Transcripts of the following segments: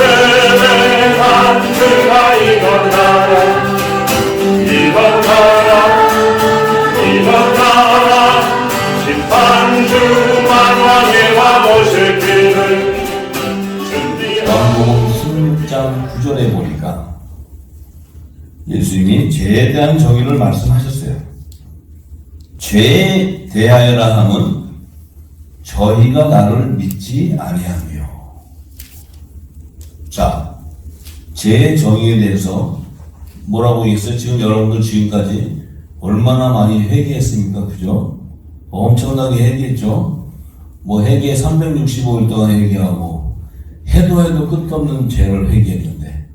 예배한 그가 일어나라 심판주 만왕의 와보실 길을 요한복음 16장 9절에 보니까 예수님이 죄에 대한 정의를 말씀하셨어요. 죄에 대하여라 함은 저희가 나를 믿지 아니하며. 자, 죄의 정의에 대해서 뭐라고 했어요? 지금 여러분들 지금까지 얼마나 많이 회개했습니까? 그죠? 엄청나게 회개했죠? 뭐 회개 365일 동안 회개하고 해도 끝없는 죄를 회개했는데,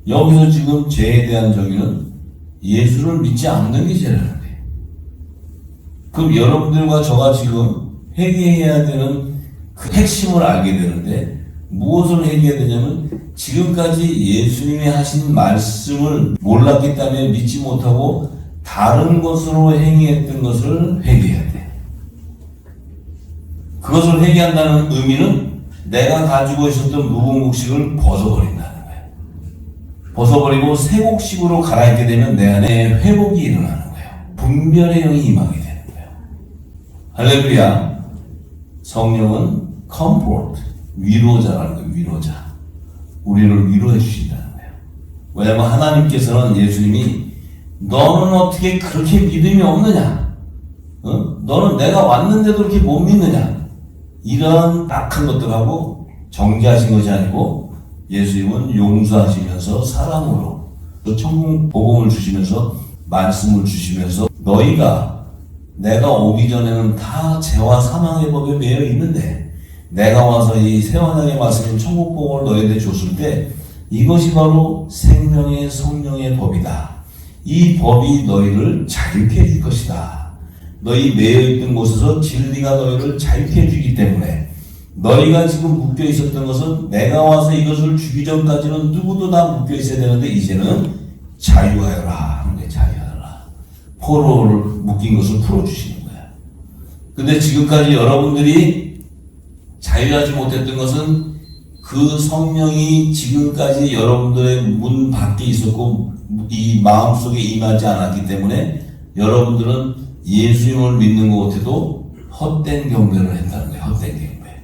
여기서 지금 죄에 대한 정의는 예수를 믿지 않는 게 죄라는 거예요. 그럼 여러분들과 저가 지금 회개해야 되는 그 핵심을 알게 되는데, 무엇을 회개해야 되냐면 지금까지 예수님이 하신 말씀을 몰랐기 때문에 믿지 못하고 다른 것으로 행위했던 것을 회개해야 돼. 그것을 회개한다는 의미는 내가 가지고 있었던 무궁묵식을 벗어버린다는 거예요. 벗어버리고 새곡식으로 갈아입게 되면 내 안에 회복이 일어나는 거예요. 분별의 영이 임하게 되는 거예요. 할렐루야. 성령은 comfort, 위로자라는 거예요. 위로자. 우리를 위로해 주신다는 거예요. 왜냐하면 하나님께서는 예수님이 너는 어떻게 그렇게 믿음이 없느냐? 너는 내가 왔는데도 그렇게 못 믿느냐? 이런 딱한 것들하고 정죄하신 것이 아니고 예수님은 용서하시면서 사랑으로 또 천국 복음을 주시면서 말씀을 주시면서 너희가 내가 오기 전에는 다 죄와 사망의 법에 매여 있는데 내가 와서 이 새 언약의 말씀인 천국 복음을 너희에게 줬을 때 이것이 바로 생명의 성령의 법이다. 이 법이 너희를 자유케 해줄 것이다. 너희 매여있던 곳에서 진리가 너희를 자유케 해주기 때문에 너희가 지금 묶여 있었던 것은 내가 와서 이것을 주기 전까지는 누구도 다 묶여 있어야 되는데 이제는 자유하여라 하는 게 자유하여라. 포로를 묶인 것을 풀어주시는 거야. 근데 지금까지 여러분들이 자유하지 못했던 것은 그 성령이 지금까지 여러분들의 문 밖에 있었고 이 마음속에 임하지 않았기 때문에 여러분들은 예수님을 믿는 것 같아도 헛된 경배를 했다는 거예요. 헛된 경배.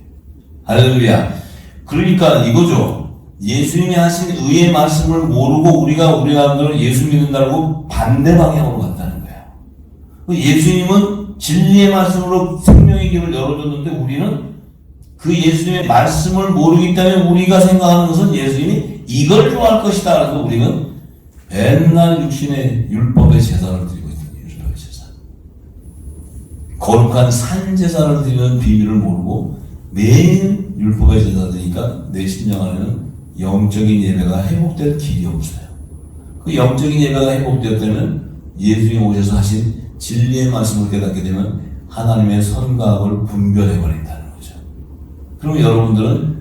할렐루야. 그러니까 이거죠. 예수님이 하신 의의 말씀을 모르고 우리가 예수 믿는다고 반대 방향으로 갔다는 거예요. 예수님은 진리의 말씀으로 생명의 길을 열어줬는데 우리는 그 예수님의 말씀을 모르기 때문에 우리가 생각하는 것은 예수님이 이걸 좋아할 것이다. 그래서 우리는 맨날 육신의 율법의 제사를 드리고 있는 율법의 제사. 거룩한 산제사를 드리는 비밀을 모르고 매일 율법의 제사 드리니까 내 심령 안에는 영적인 예배가 회복될 길이 없어요. 그 영적인 예배가 회복되었다면 예수님 오셔서 하신 진리의 말씀을 깨닫게 되면 하나님의 선과 악을 분별해버린다는 거죠. 그럼 여러분들은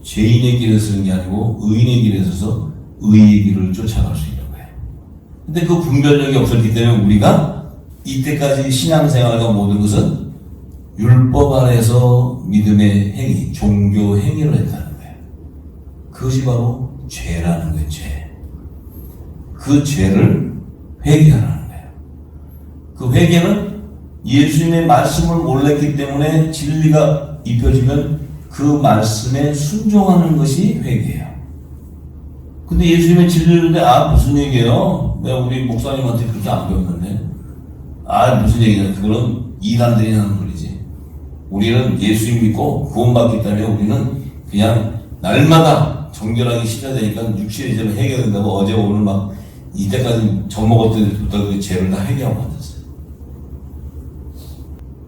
죄인의 길에 서는 게 아니고 의인의 길에 서서 의의 길을 쫓아갈 수 있는 거예요. 근데 그 분별력이 없었기 때문에 우리가 이때까지 신앙생활과 모든 것은 율법 안에서 믿음의 행위, 종교 행위를 했다는 거예요. 그것이 바로 죄라는 거예요. 죄. 그 죄를 회개하라는 거예요. 그 회개는 예수님의 말씀을 몰랐기 때문에 진리가 입혀지면 그 말씀에 순종하는 것이 회개예요. 근데 예수님의 진리를 듣는데 무슨 얘기예요? 내가 우리 목사님한테 그렇게 안 배웠는데 무슨 얘기냐? 그거는 이단들이 하는 소리지. 우리는 예수님 믿고 구원받기 때문에 우리는 그냥 날마다 정결하게 씻어야 되니까 육신의 죄를 해결된다고 어제 오늘 막 이때까지 젖먹었던 그 죄를 다 해결하고 앉았어요.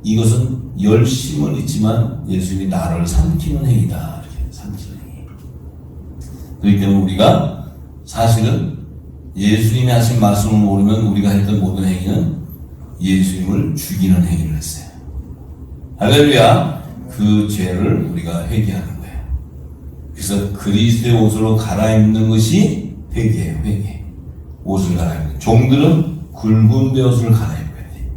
이것은 열심은 있지만 예수님이 나를 삼키는 행위다. 이렇게 삼키는 행위. 그렇기 때문에 우리가 사실은 예수님이 하신 말씀을 모르면 우리가 했던 모든 행위는 예수님을 죽이는 행위를 했어요. 할렐루야. 그 죄를 우리가 회개하는 거예요. 그래서 그리스도의 옷으로 갈아입는 것이 회개예요. 회개. 옷을 갈아입는. 종들은 굵은 베옷을 갈아입어야 돼.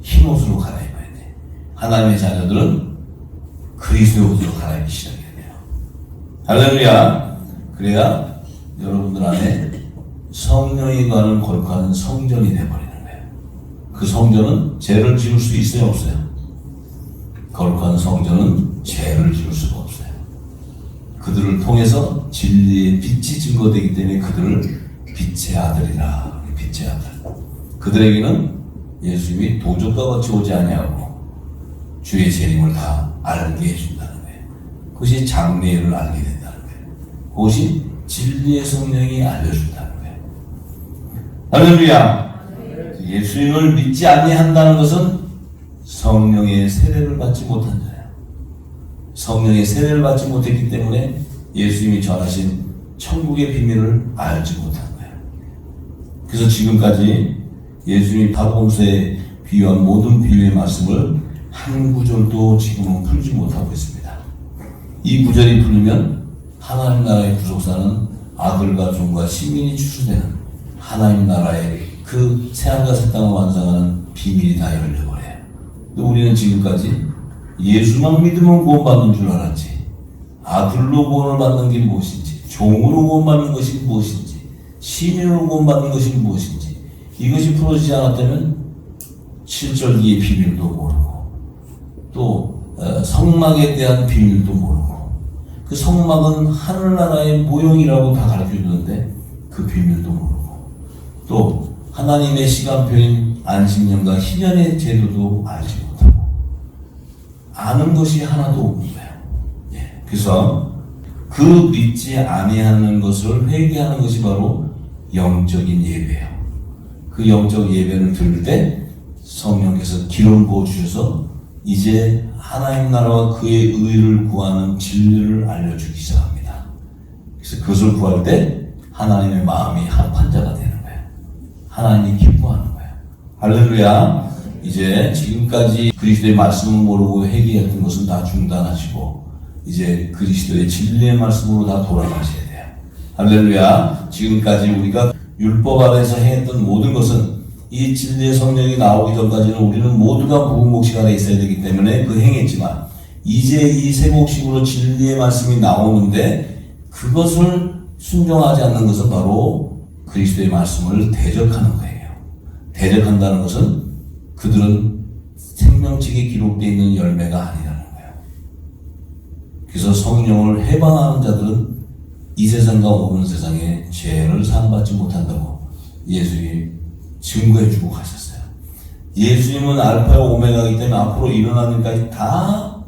흰 옷으로 갈아입어야 돼. 하나님의 자녀들은 그리스도의 옷으로 갈아입기 시작해야 돼요. 할렐루야. 그래야 여러분들 안에 성령이 가는 거룩한 성전이 되어버리는 거예요. 그 성전은 죄를 지을 수 있어요, 없어요? 거룩한 성전은 죄를 지을 수가 없어요. 그들을 통해서 진리의 빛이 증거되기 때문에 그들을 빛의 아들이라. 빛의 아들. 그들에게는 예수님이 도적과 같이 오지 아니하고 주의 재림을 다 알게 해준다는 거예요. 그것이 장래를 알게 된다는 거예요. 그것이 진리의 성령이 알려준다는 거예요. 할렐루야. 예수님을 믿지 아니한다는 것은 성령의 세례를 받지 못한 자예요. 성령의 세례를 받지 못했기 때문에 예수님이 전하신 천국의 비밀을 알지 못한 거예요. 그래서 지금까지 예수님이 다복음서에 비유한 모든 비유의 말씀을 한 구절도 지금은 풀지 못하고 있습니다. 이 구절이 풀리면 하나님 나라의 구속사는 아들과 종과 시민이 추수되는 하나님 나라의 그 새하늘과 새 땅을 완성하는 비밀이 다 열려버려요. 우리는 지금까지 예수만 믿으면 구원받는 줄 알았지, 아들로 구원을 받는 게 무엇인지, 종으로 구원받는 것이 무엇인지, 시민으로 구원받는 것이 무엇인지 이것이 풀어지지 않았다면 7절기의 비밀도 모르고 또 성막에 대한 비밀도 모르고, 그 성막은 하늘나라의 모형이라고 다 가르쳐주는데 그 비밀도 모르고, 또 하나님의 시간표인 안식년과 희년의 제도도 알지 못하고 아는 것이 하나도 없는 거예요. 예. 그래서 그 믿지 아니하는 것을 회개하는 것이 바로 영적인 예배예요. 그 영적 예배를 드릴 때 성령께서 기름 부어 주셔서 이제 하나님 나라와 그의 의를 구하는 진리를 알려주기 시작합니다. 그래서 그것을 구할 때 하나님의 마음이 합한 자가 되는 거예요. 하나님이 기뻐하는 거예요. 할렐루야. 이제 지금까지 그리스도의 말씀을 모르고 회개했던 것은 다 중단하시고 이제 그리스도의 진리의 말씀으로 다 돌아가셔야 돼요. 할렐루야. 지금까지 우리가 율법 아래에서 행했던 모든 것은 이 진리의 성령이 나오기 전까지는 우리는 모두가 무궁목식 아래 있어야 되기 때문에 그 행했지만 이제 이 세곡식으로 진리의 말씀이 나오는데 그것을 순종하지 않는 것은 바로 그리스도의 말씀을 대적하는 거예요. 대적한다는 것은 그들은 생명책에 기록되어 있는 열매가 아니라는 거예요. 그래서 성령을 해방하는 자들은 이 세상과 오는 세상에 죄를 사함받지 못한다고 예수님이 증거해주고 가셨어요. 예수님은 알파와 오메가이기 때문에 앞으로 일어나는 일까지 다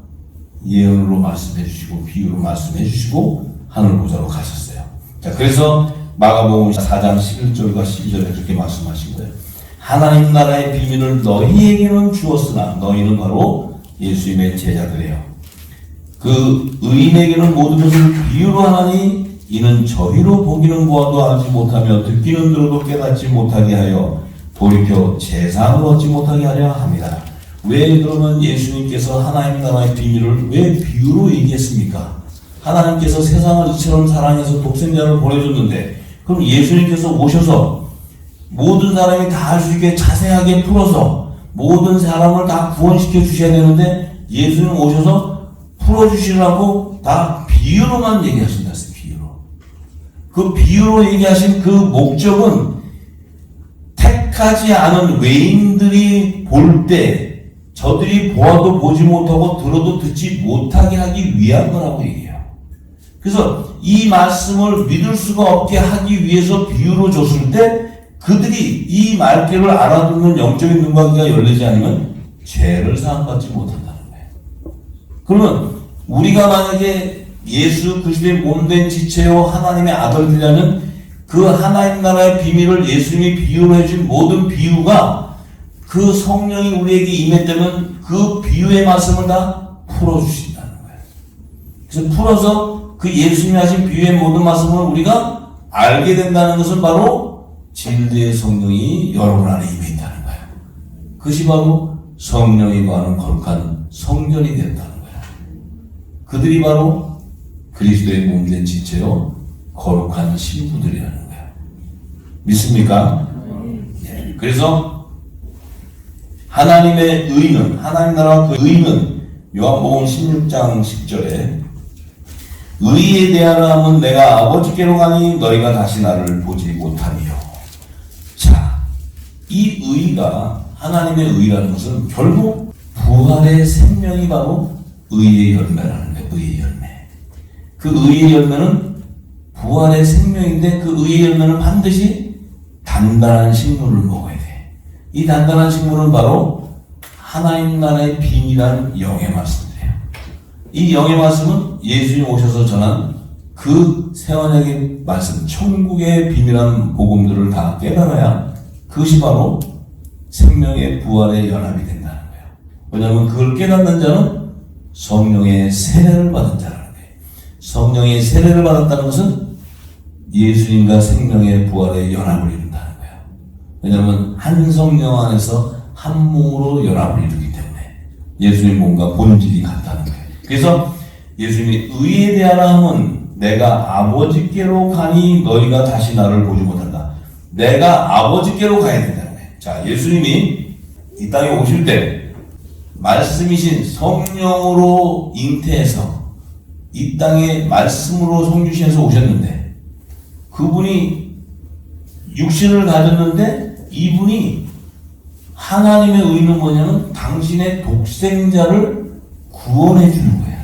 예언으로 말씀해주시고 비유로 말씀해주시고 하늘보좌로 가셨어요. 자, 그래서 마가복음 4장 11절과 12절에 그렇게 말씀하신 거예요. 하나님 나라의 비밀을 너희에게는 주었으나 너희는 바로 예수님의 제자들이에요. 그 의인에게는 모든 것을 비유로 하나니 이는 저희로 보기는 보아도 알지 못하며 듣기는 들어도 깨닫지 못하게 하여 돌이켜 재상을 얻지 못하게 하려 합니다. 왜 그러면 예수님께서 하나님 나라의 비밀을 왜 비유로 얘기했습니까? 하나님께서 세상을 이처럼 사랑해서 독생자를 보내줬는데 그럼 예수님께서 오셔서 모든 사람이 다 알 수 있게 자세하게 풀어서 모든 사람을 다 구원시켜 주셔야 되는데 예수님 오셔서 풀어주시라고 다 비유로만 얘기하신다. 비유로. 그 비유로 얘기하신 그 목적은 택하지 않은 외인들이 볼 때 저들이 보아도 보지 못하고 들어도 듣지 못하게 하기 위한 거라고 얘기해요. 그래서 이 말씀을 믿을 수가 없게 하기 위해서 비유로 줬을 때 그들이 이 말귀를 알아듣는 영적인 눈광기가 열리지 않으면 죄를 사함받지 못한다는 거예요. 그러면 우리가 만약에 예수 그리스도의 몸된 지체요 하나님의 아들들이라면 그 하나님 나라의 비밀을 예수님이 비유로 해준 모든 비유가 그 성령이 우리에게 임했다면 그 비유의 말씀을 다 풀어주신다는 거예요. 그래서 풀어서 그 예수님이 하신 비유의 모든 말씀을 우리가 알게 된다는 것은 바로 진리의 성령이 여러분 안에 임해 있다는 거예요. 그것이 바로 성령이 거하는 거룩한 성전이 된다는 거예요. 그들이 바로 그리스도의 몸된 지체로 거룩한 신부들이라는 거예요. 믿습니까? 네. 그래서 하나님의 의는, 하나님 나라와 그 의는 요한복음 16장 10절에 의에 대하라 하면 내가 아버지께로 가니 너희가 다시 나를 보지 못하리요. 자, 이 의가 하나님의 의라는 것은 결국 부활의 생명이 바로 의의 열매라는 거예요. 의의 열매. 그 의의 열매는 부활의 생명인데 그 의의 열매는 반드시 단단한 식물을 먹어야 돼. 이 단단한 식물은 바로 하나님 나라의 비밀한 영의 말씀이에요. 이 영의 말씀은 예수님 오셔서 전한 그 새언약의 말씀, 천국의 비밀한 복음들을 다 깨달아야 그것이 바로 생명의 부활의 연합이 된다는 거예요. 왜냐하면 그걸 깨닫는 자는 성령의 세례를 받은 자라는 거예요. 성령의 세례를 받았다는 것은 예수님과 생명의 부활의 연합을 이룬다는 거예요. 왜냐하면 한 성령 안에서 한 몸으로 연합을 이루기 때문에 예수님 몸과 본질이 같다는 거예요. 그래서 예수님이 의에 대하라 하면 내가 아버지께로 가니 너희가 다시 나를 보지 못한다. 내가 아버지께로 가야 된다는 거예요. 자, 예수님이 이 땅에 오실 때 말씀이신 성령으로 잉태해서 이 땅에 말씀으로 성육신해서 오셨는데 그분이 육신을 가졌는데 이분이 하나님의 의는 뭐냐면 당신의 독생자를 구원해 주는 거예요.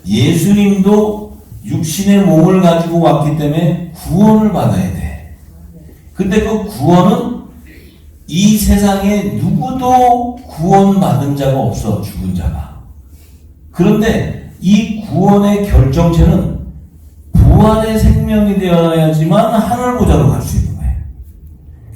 예수님도 육신의 몸을 가지고 왔기 때문에 구원을 받아야 돼. 근데 그 구원은 이 세상에 누구도 구원받은 자가 없어, 죽은 자가. 그런데 이 구원의 결정체는 부활의 생명이 되어야지만 하늘 보좌로 갈 수 있는 거예요.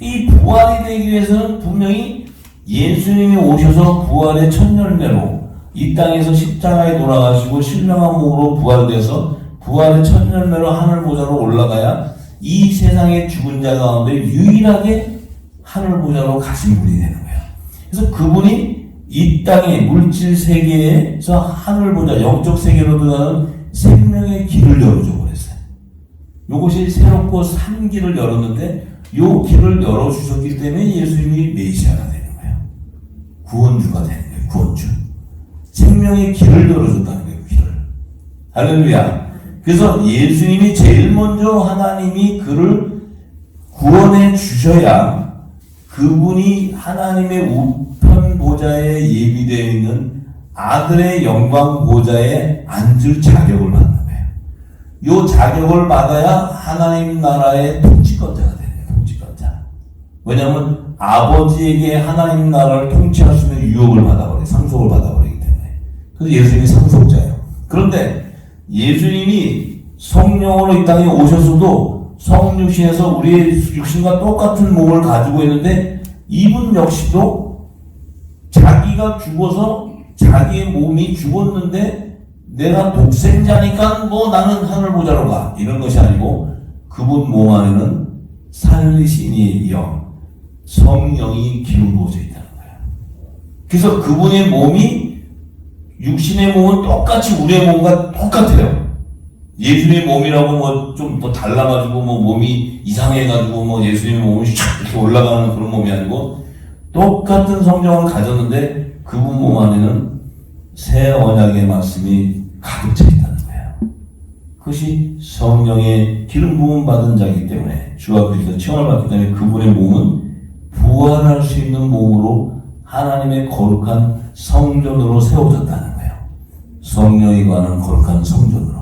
이 부활이 되기 위해서는 분명히 예수님이 오셔서 부활의 첫 열매로 이 땅에서 십자가에 돌아가시고 신령한 몸으로 부활돼서 부활의 첫 열매로 하늘 보좌로 올라가야 이 세상의 죽은 자 가운데 유일하게 하늘 보좌로 가신 분이 되는 거예요. 그래서 그분이 이 땅의 물질 세계에서 하늘 보좌 영적 세계로 들어가는 생명의 길을 열어줘 버렸어요. 이것이 새롭고 산 길을 열었는데 이 길을 열어주셨기 때문에 예수님이 메시아가 되는 거예요. 구원주가 되는 거예요. 구원주. 생명의 길을 열어줬다는 거예요. 길을. 할렐루야. 그래서 예수님이 제일 먼저 하나님이 그를 구원해 주셔야 그분이 하나님의 우편 보좌에 예비되어 있는 아들의 영광 보좌에 앉을 자격을 받는 거예요. 이 자격을 받아야 하나님 나라의 통치권자가 되는 거예요. 통치권자. 왜냐하면 아버지에게 하나님 나라를 통치할 수 있는 유혹을 받아버려요. 상속을 받아버리기 때문에. 그래서 예수님이 상속자예요. 그런데 예수님이 성령으로 이 땅에 오셔서도 성육신에서 우리의 육신과 똑같은 몸을 가지고 있는데 이분 역시도 자기가 죽어서 자기의 몸이 죽었는데 내가 독생자니까 뭐 나는 하늘 보좌로 가 이런 것이 아니고 그분 몸 안에는 살리신이 영 성령이 기울어져 있다는 거예요. 그래서 그분의 몸이 육신의 몸은 똑같이 우리의 몸과 똑같아요. 예수님의 몸이라고 뭐 좀 뭐 달라가지고 뭐 몸이 이상해가지고 뭐 예수님의 몸이 쫙 이렇게 올라가는 그런 몸이 아니고 똑같은 성령을 가졌는데 그분 몸 안에는 새 언약의 말씀이 가득 차 있다는 거예요. 그것이 성령의 기름 부음 받은 자이기 때문에 주와 그리스도 체험을 받기 때문에 그분의 몸은 부활할 수 있는 몸으로 하나님의 거룩한 성전으로 세워졌다는 거예요. 성령이 관한 거룩한 성전으로.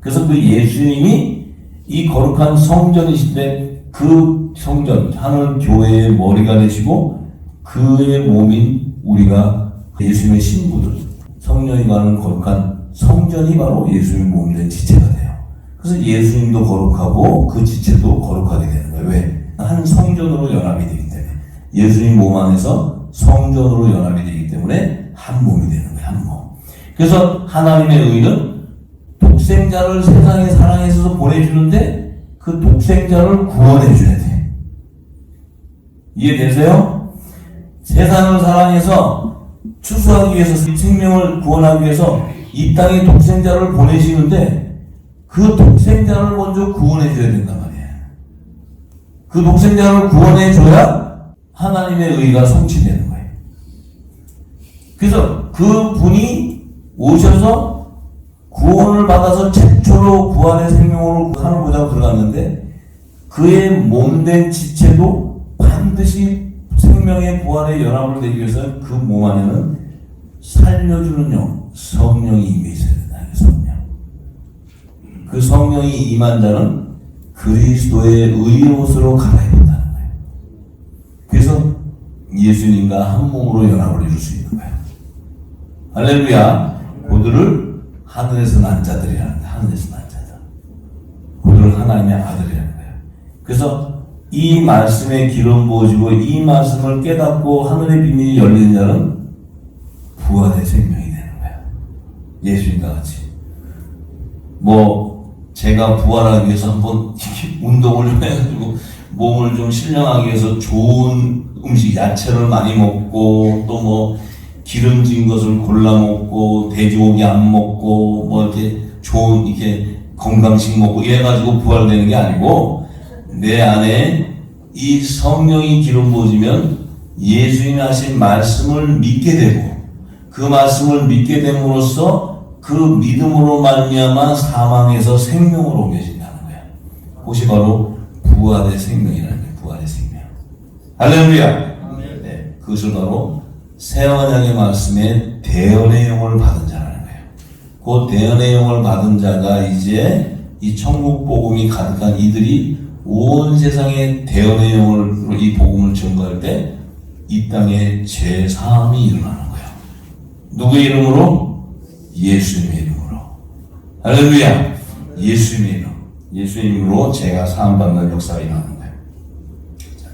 그래서 그 예수님이 이 거룩한 성전이신데 그 성전, 하늘 교회의 머리가 되시고 그의 몸인 우리가 예수님의 신부들, 성령이 관한 거룩한 성전이 바로 예수님의 몸이 된 지체가 돼요. 그래서 예수님도 거룩하고 그 지체도 거룩하게 되는 거예요. 왜? 한 성전으로 연합이 되기 때문에. 예수님 몸 안에서 성전으로 연합이 되기 때문에 한 몸이 되는 거예요. 한 몸. 그래서 하나님의 의는 독생자를 세상에 사랑해서 보내주는데 그 독생자를 구원해줘야 돼. 이해되세요? 세상을 사랑해서 추수하기 위해서 생명을 구원하기 위해서 이 땅에 독생자를 보내시는데 그 독생자를 먼저 구원해줘야 된단 말이에요. 그 독생자를 구원해줘야 하나님의 의가 성취되는 거예요. 그래서 그 분이 오셔서 구원을 받아서 최초로 부활의 생명으로 하늘 보자고 들어갔는데 그의 몸된 지체도 반드시 생명의 부활의 연합을 되기 위해서 그 몸 안에는 살려주는 영, 성령이 임해 있어야 된다. 성령. 그 성령이 임한 자는 그리스도의 의로스로 갈아입는다는 거예요. 그래서 예수님과 한 몸으로 연합을 이룰 수 있는 거예요. 할렐루야. 그들을 하늘에서 난 자들이라는 거예요. 하늘에서 난 자들. 그들을 하나님의 아들이라는 거예요. 그래서 이 말씀에 기름 부어지고 이 말씀을 깨닫고 하늘의 비밀이 열리는 자는 부활의 생명이 되는 거예요. 예수님과 같이. 제가 부활하기 위해서 한번 운동을 좀 해가지고 몸을 좀 신령하기 위해서 좋은 음식, 야채를 많이 먹고 또 기름진 것을 골라 먹고 돼지고기 안 먹고 이렇게 좋은 이렇게 건강식 먹고 이래가지고 부활되는 게 아니고 내 안에 이 성령이 기름 부어지면 예수님이 하신 말씀을 믿게 되고 그 말씀을 믿게 됨으로써 그 믿음으로 말미암아 사망에서 생명으로 옮겨진다는 거예요. 그것이 바로 부활의 생명이라는 거예요. 부활의 생명. 할렐루야. 네, 그것을 바로 새 언약의 말씀에 대언의 영을 받은 자라는 거예요. 그 대언의 영을 받은 자가 이제 이 천국 복음이 가득한 이들이 온 세상에 대언의 영으로 이 복음을 전가할 때 이 땅에 죄사함이 일어나는 거예요. 누구의 이름으로? 예수님의 이름으로. 할렐루야. 예수님의 이름. 예수의 이름으로 죄가 사함받는 역사가 일어나는 거예요.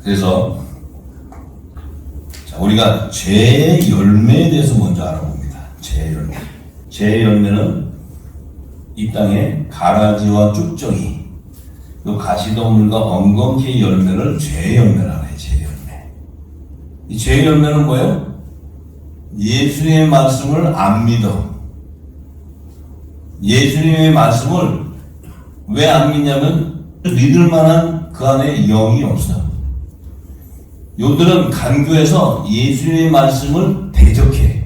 그래서 우리가 죄의 열매에 대해서 먼저 알아봅니다. 죄의 열매. 죄의 열매는 이 땅에 가라지와 쭉정이 그 가시덤불과 엉겅퀴의 열매를 죄의 열매라고 해요. 죄의 열매. 이 죄의 열매는 뭐예요? 예수님의 말씀을 안 믿어. 예수님의 말씀을 왜 안 믿냐면 믿을 만한 그 안에 영이 없어. 요들은 간교에서 예수님의 말씀을 대적해.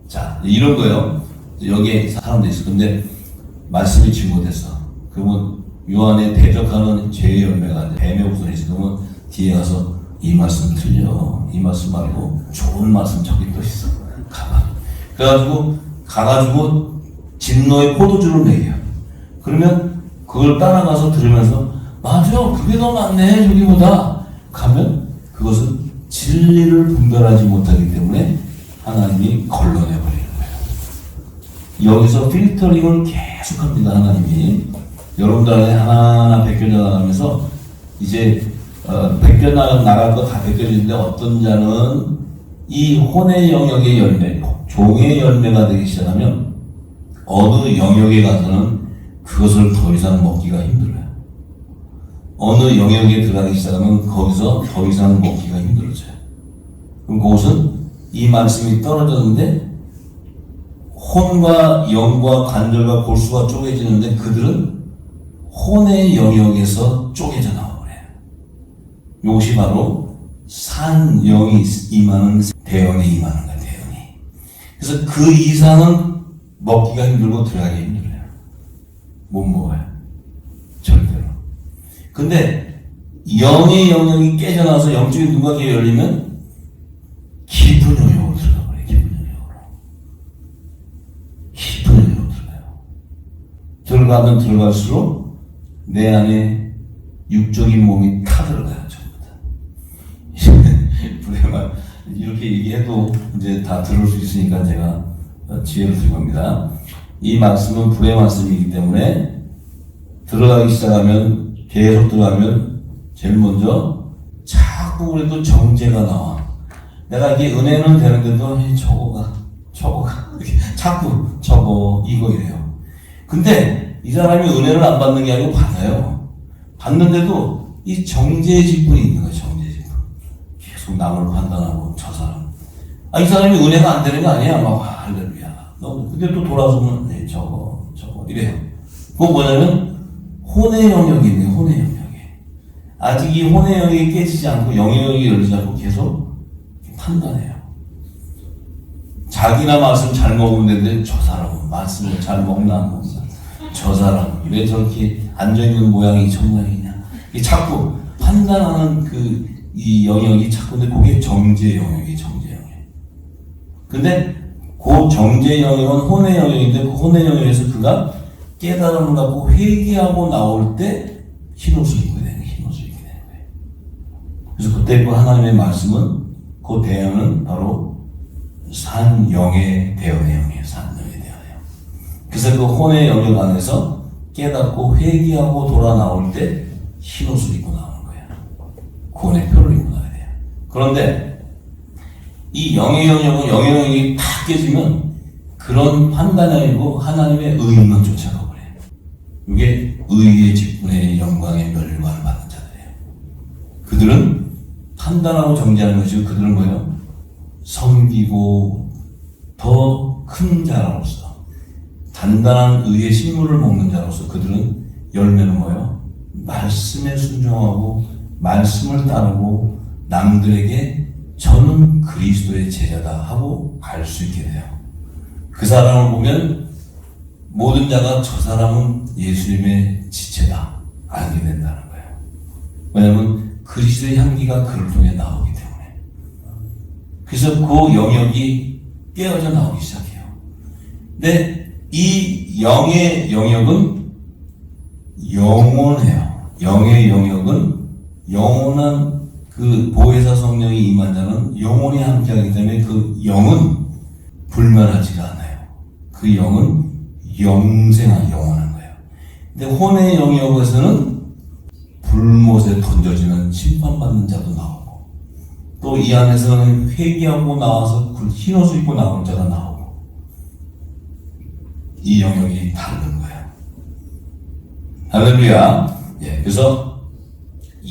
자, 이런 거예요. 여기에 사람들이 있어. 근데 말씀이 증거됐어. 그러면 요 안에 대적하는 죄의 열매가 뱀의 후손이 있어. 그러면 뒤에 가서 이 말씀 틀려. 이 말씀 말고 좋은 말씀 저기 또 있어. 가봐. 가가지고 진노의 포도주를 먹여. 그러면 그걸 따라가서 들으면서 맞아, 그게 더 맞네 저기보다. 가면 그것은 진리를 분별하지 못하기 때문에 하나님이 걸러내버리는 거예요. 여기서 필터링을 계속합니다. 하나님이 여러분들 안에 하나하나 벗겨져 나가면서 이제 벗겨 나갈 거 다 벗겨지는데 어떤 자는 이 혼의 영역의 열매, 종의 열매가 되기 시작하면 어느 영역에 가서는 그것을 더 이상 먹기가 힘들어요. 어느 영역에 들어가기 시작하면 거기서 더 이상 먹기가 힘들어져요. 그럼 그것은 이 말씀이 떨어졌는데 혼과 영과 관절과 골수가 쪼개지는데 그들은 혼의 영역에서 쪼개져 나와버려요. 이것이 바로 산 영이 임하는 대언이 임하는 거예요. 대언이. 그래서 그 이상은 먹기가 힘들고 들어가기 힘들어요. 못 먹어요. 절대로. 근데 영의 영역이 깨져나와서 영적인 눈각이 열리면 깊은 영역으로 들어가 버려요. 깊은 영역으로. 깊은 영역으로 들어가요. 들어가면 들어갈수록 내 안에 육적인 몸이 타 들어가요. 전부 다. 이렇게 얘기해도 이제 다 들을 수 있으니까 제가 지혜를 줄 겁니다. 이 말씀은 불의 말씀이기 때문에 들어가기 시작하면 계속 들어가면 제일 먼저 자꾸 그래도 정죄가 나와. 내가 이게 은혜는 되는데도 저거가 자꾸 저거 이거 이래요. 근데 이 사람이 은혜를 안 받는 게 아니고 받아요. 받는데도 이 정죄의 직분이 있는 거예요. 정죄의 직분. 계속 남을 판단하고 저 사람. 이 사람이 은혜가 안 되는 거 아니야? 막 할렐루야. 근데 또 돌아서면 네, 저거 이래요. 그거 뭐냐면 혼의 영역이 있네요. 혼의 영역이. 아직 이 혼의 영역이 깨지지 않고 영의 영역이 열리지 않고 계속 판단해요. 자기나 말씀 잘 먹으면 되는데 저 사람은 말씀을 잘 먹나 안 먹나, 저 사람은 왜 저렇게 앉아있는 모양이 저 모양이냐, 이 자꾸 판단하는 이 영역이 자꾸, 근데 그게 정죄 영역이 정죄 영역. 근데 그 정죄 영역은 혼의 영역인데 그 혼의 영역에서 그가 깨달음을 갖고 회개하고 나올 때 흰옷을 입게 되는 거예요. 그래서 그때 그 하나님의 말씀은, 그 대언은 바로 산영의 대언의 영이에요. 산영의 대언의 영. 그래서 그 혼의 영역 안에서 깨닫고 회개하고 돌아 나올 때 흰옷을 입고 나오는 거예요. 구원의 표를 입고 나와야 돼요. 그런데 이 영의 영역은, 영의 영역이 다 깨지면 그런 판단이 아니고 하나님의 의만 쫓아가 버려요. 이게 의의 직분의 영광의 멸관을 받는 자들이에요. 그들은 판단하고 정죄하는 것이고, 그들은 뭐예요? 섬기고 더 큰 자로서, 단단한 의의 식물을 먹는 자로서 그들은 열매는 뭐예요? 말씀에 순종하고 말씀을 따르고 남들에게 저는 그리스도의 제자다 하고 갈 수 있게 돼요. 그 사람을 보면 모든 자가 저 사람은 예수님의 지체다 알게 된다는 거예요. 왜냐하면 그리스도의 향기가 그를 통해 나오기 때문에. 그래서 그 영역이 깨어져 나오기 시작해요. 근데 이 영의 영역은 영원해요. 영의 영역은 영원한 그 보혜사 성령이 임한 자는 영원히 함께하기 때문에 그 영은 불멸하지가 않아요. 그 영은 영생한 영원한 거예요. 근데 혼의 영역에서는 불못에 던져지는 심판받는 자도 나오고, 또 이 안에서는 회개하고 나와서 흰옷을 입고 나오는 자가 나오고, 이 영역이 다른 거예요. 할렐루야. 예, 그래서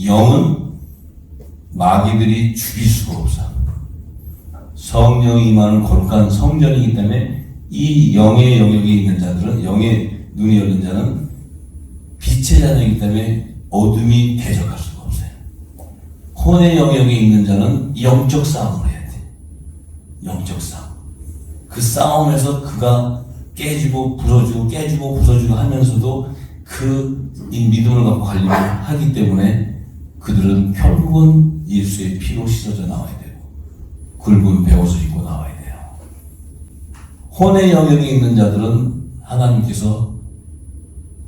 영은 마귀들이 죽일 수가 없어. 성령이 임하는 거룩한 성전이기 때문에 이 영의 영역이 있는 자들은, 영의 눈이 열린 자는 빛의 자녀이기 때문에 어둠이 대적할 수가 없어요. 혼의 영역에 있는 자는 영적 싸움을 해야 돼. 영적 싸움. 그 싸움에서 그가 깨지고 부서지고 깨지고 부서지고 하면서도 그 이 믿음을 갖고 관리를 하기 때문에 그들은 결국은 예수의 피로 씻어져 나와야 되고 굵은 베옷을 입고 나와야 돼요. 혼의 영역에 있는 자들은 하나님께서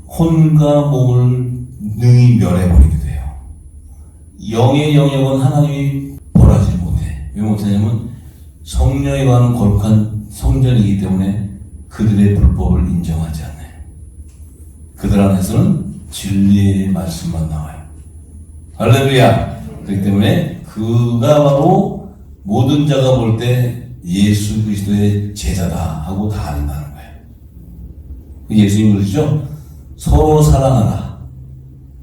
혼과 몸을 능히 멸해버리게 돼요. 영의 영역은 하나님이 벌하지 못해. 왜 못하냐면 성령에 관한 거룩한 성전이기 때문에 그들의 불법을 인정하지 않아요. 그들 안에서는 진리의 말씀만 나와요. 할렐루야. 그렇기 때문에 그가 바로 모든 자가 볼 때 예수 그리스도의 제자다 하고 다 안다는 거예요. 예수님 그러시죠? 서로 사랑하라.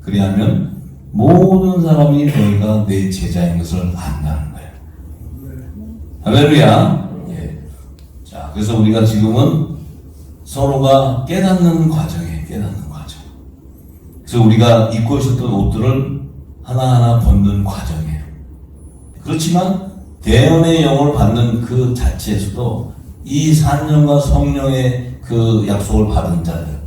그리하면 모든 사람이 너희가 내 제자인 것을 안다는 거예요. 할렐루야. 예. 자, 그래서 우리가 지금은 서로가 깨닫는 과정이에요. 깨닫는 과정. 그래서 우리가 입고 있었던 옷들을 하나하나 벗는 과정이에요. 그렇지만 대언의 영을 받는 그 자체에서도 이 산령과 성령의 그 약속을 받은 자들,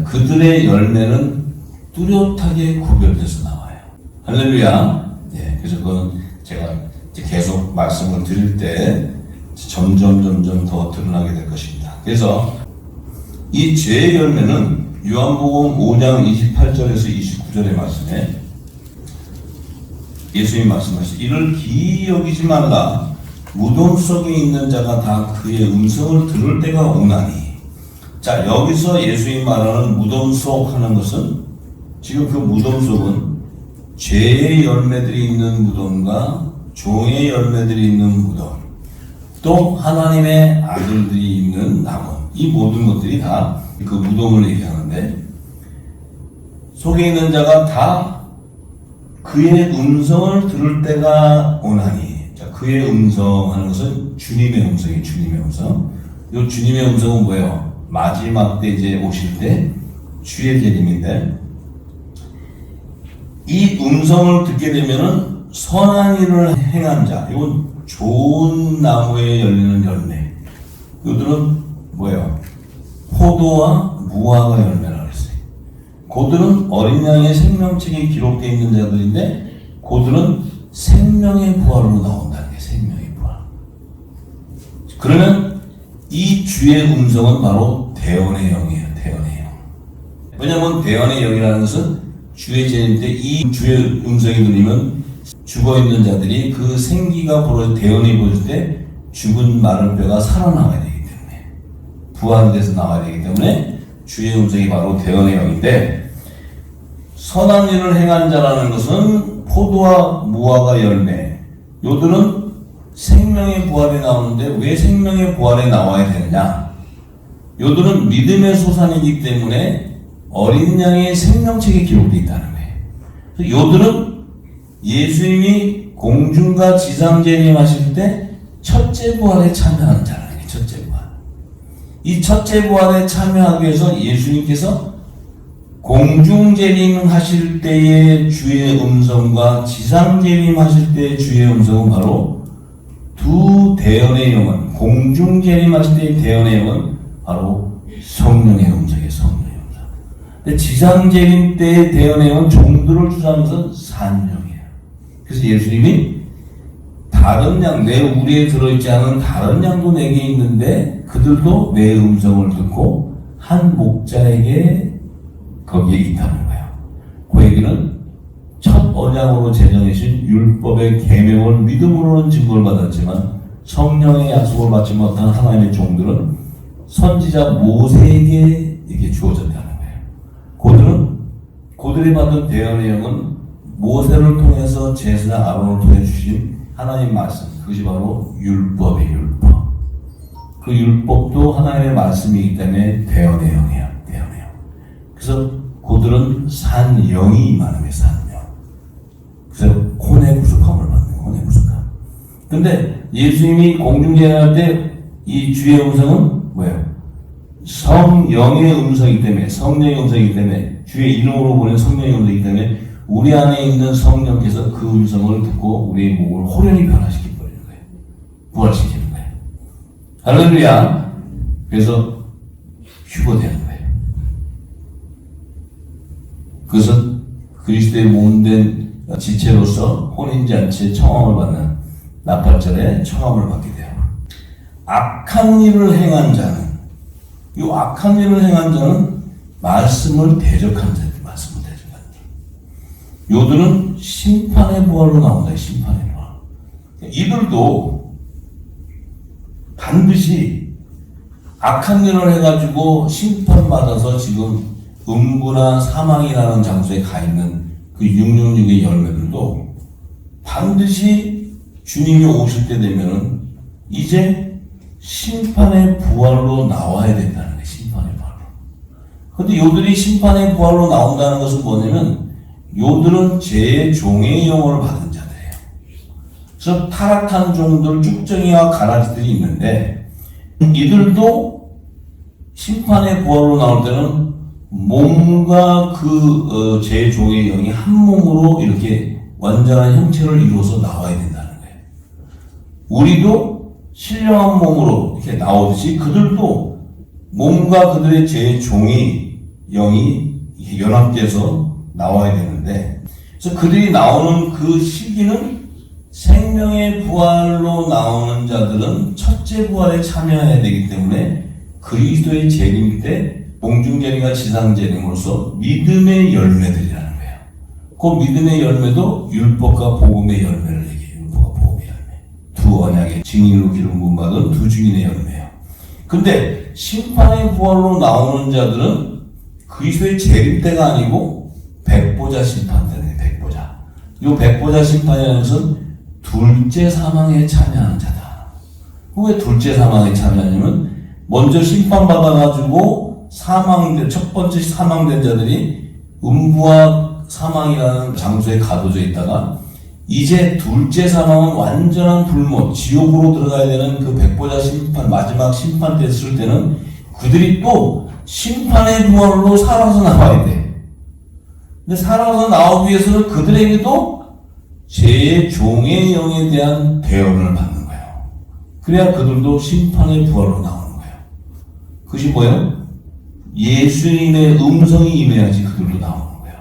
그들의 열매는 뚜렷하게 구별돼서 나와요. 할렐루야. 예, 그래서 그건 제가 이제 계속 말씀을 드릴 때 점점 더 드러나게 될 것입니다. 그래서 이 죄의 열매는 요한복음 5장 28절에서 29절의 말씀에 예수님이 말씀하시죠. 이를 기이 여기지 말라. 무덤 속에 있는 자가 다 그의 음성을 들을 때가 오나니. 자, 여기서 예수님이 말하는 무덤 속 하는 것은, 지금 그 무덤 속은 죄의 열매들이 있는 무덤과 종의 열매들이 있는 무덤, 또 하나님의 아들들이 있는 낙원, 이 모든 것들이 다 그 무덤을 얘기하는데, 속에 있는 자가 다 그의 음성을 들을 때가 오나니. 자, 그의 음성 하는 것은 주님의 음성이 주님의 음성. 이 주님의 음성은 뭐예요? 마지막 때 이제 오실 때 주의 재림인데, 이 음성을 듣게 되면은 선한 일을 행한 자, 이건 좋은 나무에 열리는 열매, 요들은 뭐예요? 포도와 무화과 열매라고 했어요. 고들은 어린 양의 생명책에 기록되어 있는 자들인데 고들은 생명의 부활로 나온다는 게 생명의 부활. 그러면 이 주의 음성은 바로 대언의 영이에요. 대언의 영. 왜냐하면 대언의 영이라는 것은 주의 재림 때 이 주의 음성이 들리면 죽어있는 자들이 그 생기가 불어 대언이 보여줄 때 죽은 마른 뼈가 살아나와야 되기 때문에 부활돼서 나와야 되기 때문에 주의 음성이 바로 대언의 영인데 선한 일을 행한 자라는 것은 포도와 무화과 열매 요들은 생명의 부활에 나오는데 왜 생명의 부활에 나와야 되느냐 요들은 믿음의 소산이기 때문에 어린 양의 생명책에 기록되어 있다는 거예요. 요들은 예수님이 공중과 지상 재림하실 때 첫째 부활에 참여하는 자라는 거예요. 첫째 부활. 이 첫째 부활에 참여하기 위해서 예수님께서 공중 재림하실 때의 주의 음성과 지상 재림하실 때의 주의 음성은 바로 두 대언의 영은 공중 재림하실 때의 대언의 영은 바로 성령의 음성이에요. 성령의 음성. 근데 지상 재림 때의 대언의 영은 종들을 주장하면서 산영이에요. 그래서 예수님이 다른 양, 내 우리에 들어있지 않은 다른 양도 내게 있는데 그들도 내 음성을 듣고 한 목자에게 거기에 있다는 거예요. 그 얘기는 첫 언약으로 제정하신 율법의 계명을 믿음으로는 증거를 받았지만 성령의 약속을 받지 못한 하나님의 종들은 선지자 모세에게 이게 주어졌다는 거예요. 고들이 받은 대언의 영은 모세를 통해서 제사장 아론을 통해 주신 하나님 말씀, 그것이 바로 율법의 율법. 그 율법도 하나님의 말씀이기 때문에 대언의 영이에요. 대언의 영. 그래서 고들은 산 영이 임하는 거예요. 산 영. 그래서 혼의 구속함을 받는 거예요. 혼의 구속함. 근데 예수님이 공중재림할 때 이 주의 음성은 뭐예요? 성령의 음성이기 때문에, 성령의 음성이기 때문에, 주의 이름으로 보낸 성령의 음성이기 때문에 우리 안에 있는 성령께서 그 음성을 듣고 우리의 몸을 호련히 변화시키는 거예요. 부활시키는 거예요. 할렐루야. 그래서 휴거되는 거예요. 그것은 그리스도의 몸된 지체로서 혼인잔치의 청함을 받는 나팔절에 청함을 받게 돼요. 악한 일을 행한 자는 이 악한 일을 행한 자는 말씀을 대적한 자예요. 말씀을 대적한 자. 요들은 심판의 부활로 나온다. 심판의 부활. 이들도 반드시 악한 일을 해가지고 심판받아서 지금 음부나 사망이라는 장소에 가 있는 그 666의 열매들도 반드시 주님이 오실 때 되면은 이제 심판의 부활로 나와야 된다는 거예요. 심판의 부활로. 근데 요들이 심판의 부활로 나온다는 것은 뭐냐면 요들은 제 종의 영혼을 받은 자들이에요. 그래서 타락한 종들, 쭉정이와 가라지들이 있는데 이들도 심판의 부활로 나올 때는 몸과 그 제 종의 영이 한 몸으로 이렇게 완전한 형체를 이루어서 나와야 된다는 거예요. 우리도 신령한 몸으로 이렇게 나오듯이 그들도 몸과 그들의 제 종이 영이 연합돼서 나와야 되는데, 그래서 그들이 나오는 그 시기는 생명의 부활로 나오는 자들은 첫째 부활에 참여해야 되기 때문에 그리스도의 재림 때 공중재림과 지상재림으로서 믿음의 열매들이라는 거예요. 그 믿음의 열매도 율법과 복음의 열매를 얘기해요. 율법과 복음의 열매. 두 언약의 증인으로 기름 부음 받은 두 증인의 열매예요. 근데 심판의 부활로 나오는 자들은 그리스도의 재림 때가 아니고 백보자 심판 때는 백보자. 이 백보자 심판이라는 것은 둘째 사망에 참여하는 자다. 왜 둘째 사망에 참여하냐면 먼저 심판받아가지고 첫 번째 사망된 자들이 음부와 사망이라는 장소에 가둬져 있다가 이제 둘째 사망은 완전한 불못, 지옥으로 들어가야 되는 그 백보자 심판, 마지막 심판 때 쓸 때는 그들이 또 심판의 부활로 살아서 나와야 돼. 근데 살아서 나오기 위해서는 그들에게도 제 종의 영에 대한 대언을 받는 거예요. 그래야 그들도 심판의 부활로 나오는 거예요. 그것이 뭐예요? 예수님의 음성이 임해야지 그들도 나오는 거예요.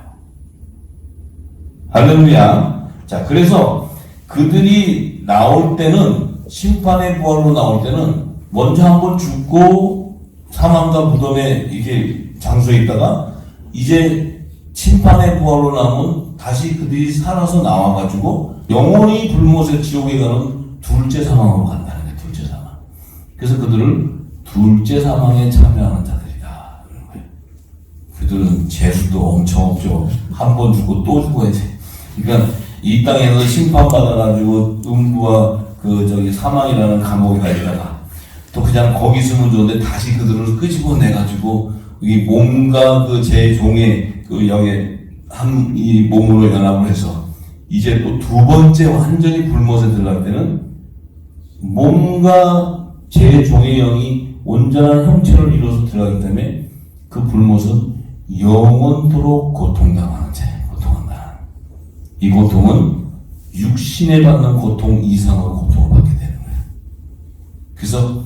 할렐루야. 자, 그래서 그들이 나올 때는, 심판의 부활로 나올 때는 먼저 한번 죽고 사망과 무덤에 이렇게 장소에 있다가 이제 심판의 부활로 나오면 다시 그들이 살아서 나와가지고 영원히 불못의 지옥에 가는 둘째 사망으로 간다는 거예요. 둘째 사망. 그래서 그들을 둘째 사망에 참여하는 자들이다. 그들은 재수도 엄청 없죠. 한 번 죽고 또 죽어야 돼. 그러니까 이 땅에서 심판받아가지고 음부와 사망이라는 감옥에 가다가 또 그냥 거기 있으면 좋은데 다시 그들을 끄집어내가지고 이 몸과 그 제 종의 그 영의 이 몸으로 연합을 해서 이제 또 두 번째 완전히 불못에 들어갈 때는 몸과 제 종의 영이 온전한 형체를 이루어서 들어가기 때문에 그 불못은 영원토록 고통당하는 죄, 고통한다. 이 고통은 육신에 받는 고통 이상으로 고통을 받게 되는 거예요. 그래서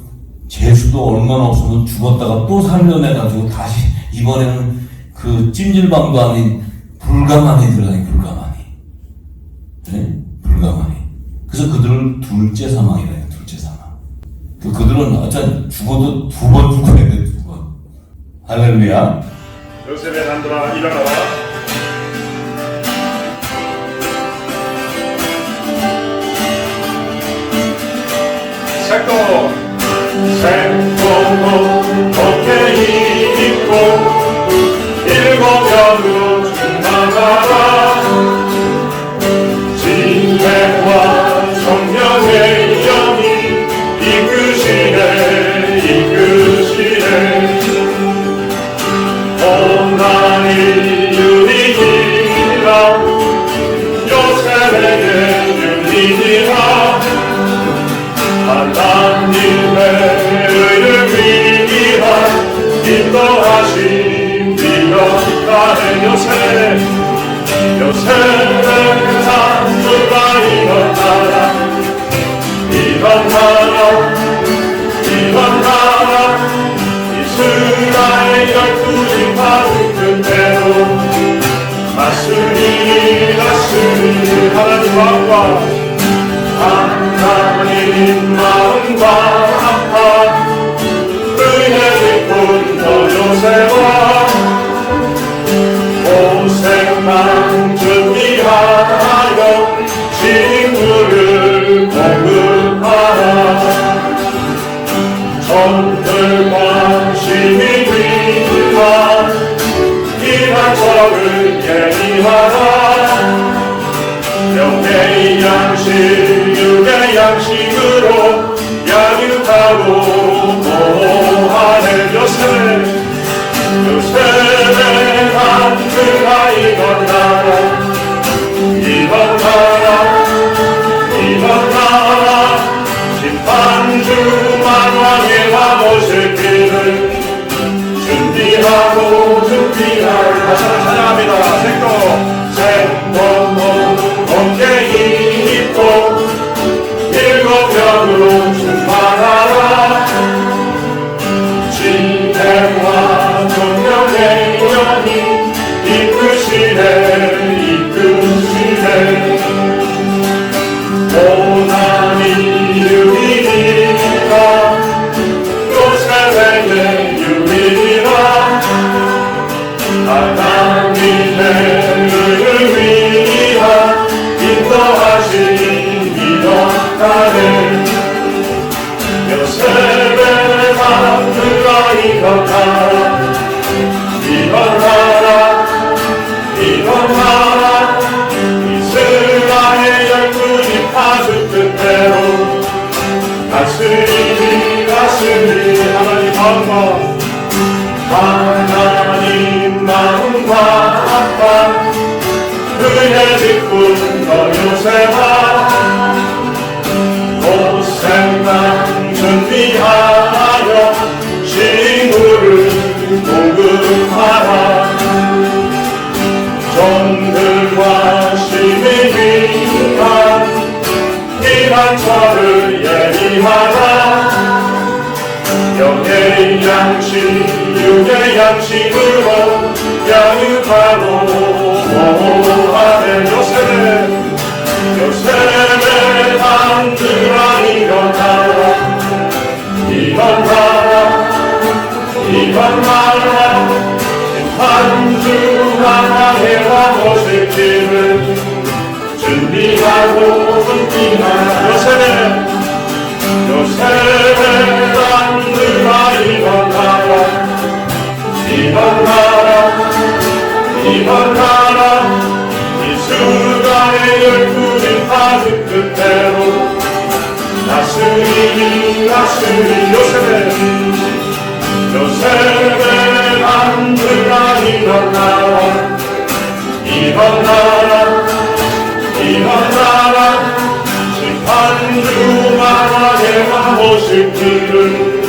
재수도 얼마나 없으면 죽었다가 또 살려내가지고 다시 이번에는 그 찜질방도 아닌 불가만이 들어가니 불가만이. 네? 불가만이. 그래서 그들을 둘째 사망이라 해요. 둘째 사망. 그들은 어차피 죽어도 두 번 죽어야 돼. 두 번. 할렐루야. 요셉의 난들아 일어나라. 색도도 곱게 입고 일곱 편으로 충만하라. 진혜와 정령의 영이 이끄시네 이끄시네. 온난이 유리니라 요셉에게 유리니라. 하나님의 의를 위한 인도하심 이어가는 요셉의 산수가 일어나라. 일어나라. 이스라엘 12지파 끝대로 다스리니 하나님 마음과 하나님 마음과 합한 은혜 깊은 너 요셉아. 오색만 준비하여 친구를 공급하라. 전들과 시민 위한 이한 적을 예리하라. 영의 양식 육의 양식으로 양육하고 보호하는 요셉의 한그가 일어나라. 심판주 만왕의 와보실 길을 준비하라. 다시 한번 찬양합니다. 색도 곱게 입고 일곱 병으로 충만하라. 진혜와 정령의 영이 이끄시네 오나니 유리니라. 요셉에게 유리니라. 하나님의 의를 위한 인도하심 이어가네. 요셉의 마음과 일어나라. 이스라엘 12지파 끝대로 다스리니 하나님 마음과 합한 은혜 깊은 너 요셉아. 고생만 준비하여 친구를 공급하라. 종들과 시민이 위한 이한 철을 예리하라. 영의 육의 양식으로 양육하고 보호하는 요셉의 단들아 일어나라 일어나라 한주 하나님과 모실 길을 준비하고 요셉의 단들아 일어나라 이 수간의 열두인 파죽 끝대로 나스리 요셉의 단들아 일어나라 심판주 하나님과 모실 길을